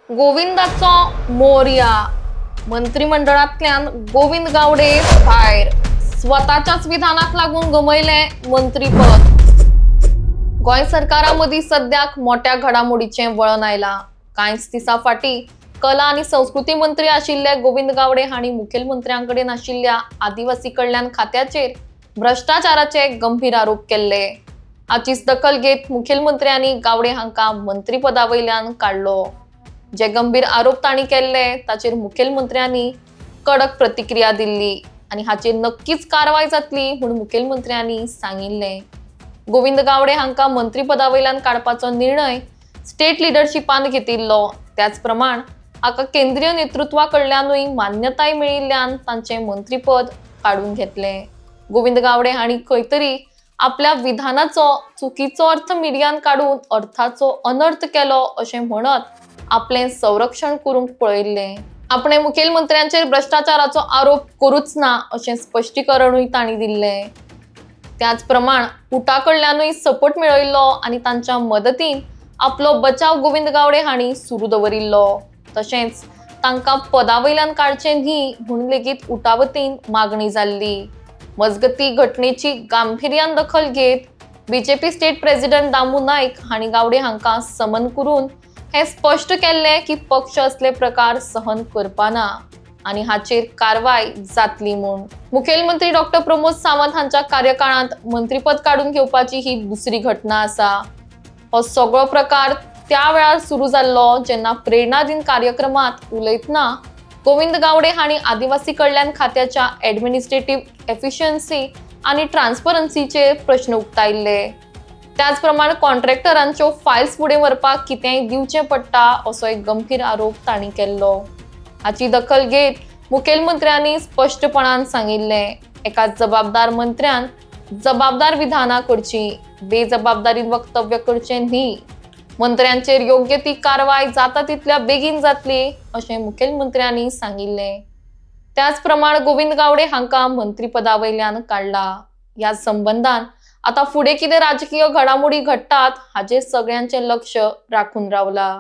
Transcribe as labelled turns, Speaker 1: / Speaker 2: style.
Speaker 1: गोविंदाचो मोरया मंत्रिमंडळातल्यान गोविंद गावडे भायर स्वताच्याच विधानाक लागून गमयले मंत्रीपद। गोय सरकारामदी सद्याक मोठ्या घडामोडीचे वळण आयला। कांयच दिसा फाटी कला आणि संस्कृती मंत्री आशिल्ले गोविंद गावडे हांणी मुखेलमंत्र्यांकडेन आशिल्ल्या आदिवासी कल्याण खात्याचेर भ्रष्टाचाराचे गंभीर आरोप केले। हाचीच दखल घेत मुखेलमंत्र्यांनी गावडे हांका मंत्रीपदावयल्यान काढलो। जे गंभीर आरोप तांणी केले ताचेर मुखेलमंत्र्यांनी कडक प्रतिक्रिया दिल्ली आणि हाचेर नक्कीच कारवाई जातली म्हूण मुखेलमंत्र्यांनी सांगिल्ले। गोविंद गावडे हांका मंत्रीपदावयल्यान काडपाचो निर्णय स्टेट लिडरशिपान घेतिल्लो, त्याच प्रमाण हाका केंद्रीय नेतृत्वा कडल्यानूय मान्यताय मेळिल्ल्यान तांचे मंत्रीपद काडून घेतले। गोविंद गावडे हांणी खंय तरी आपल्या विधानाचो चुकीचो अर्थ मिडियान काढून अर्थाचो अनर्थ केलो अशें म्हणत आपले संरक्षण करूंक पळयल्ले। आपणे मुखेलमंत्र्यांचेर भ्रष्टाचाराचो आरोप करूच ना अशें स्पष्टीकरणूय तांणी दिल्ले। त्याच प्रमाण पुटा कडल्यानूय सपोर्ट मेळयल्लो आणि तांच्या मदतीन आपलो बचाव गोविंद गावडे हांणी सुरू दवरिल्लो। तशेंच तांकां पदावयल्यान काडचे न्ही म्हूण लेगीत उटावतीन मागणी जाल्ली। मजगती घटनेची गांभीर्यान दखल घेत BJP state president Damu Naik हांणी गावडे हांका समन करून हे स्पष्ट केले की पक्ष असले प्रकार सहन करपाना आणि हाचेर कारवाई जातली म्हूण। मुखेलमंत्री डॉक्टर प्रमोद सावंत हांच्या कार्यकाळांत मंत्रीपद काढून घेवपाची ही दुसरी घटना आसा। हो सगळो प्रकार त्या वेळार सुरू जाल्लो जेन्ना प्रेरणा दिन कार्यक्रमात उलयतना गोविंद गावडे हांणी आदिवासी कल्याण खात्याच्या एडमिनिस्ट्रेटिव्ह एफिशियन्सी आणि ट्रान्सपरन्सीचे प्रश्न उक्तायल्ले। त्याच प्रमाण कॉन्ट्रॅक्टरांच्यो फायल्स फुडें व्हरपाक कितेंय दिवचें पडटा असो एक गंभीर आरोप तांणी केल्लो। हाची दखल घेत मुखेलमंत्र्यांनी स्पष्टपणान सांगिल्ले, एका जबाबदार मंत्र्यान जबाबदार विधानां करची, बेजबाबदारीन वक्तव्य करचें न्ही। मंत्र्यांचेर योग्य ती कारवाय जाता तितल्या बेगीन जातली अशें मुखेलमंत्र्यांनी सांगिल्ले। त्याच प्रमाण गोविंद गावडे हांका मंत्रीपदावयल्यान काडला। ह्या संबंधान आता फुडें कितें राजकीय घडामोडी घडटात हाचेर सगळ्यांचें लक्ष राखून रावला।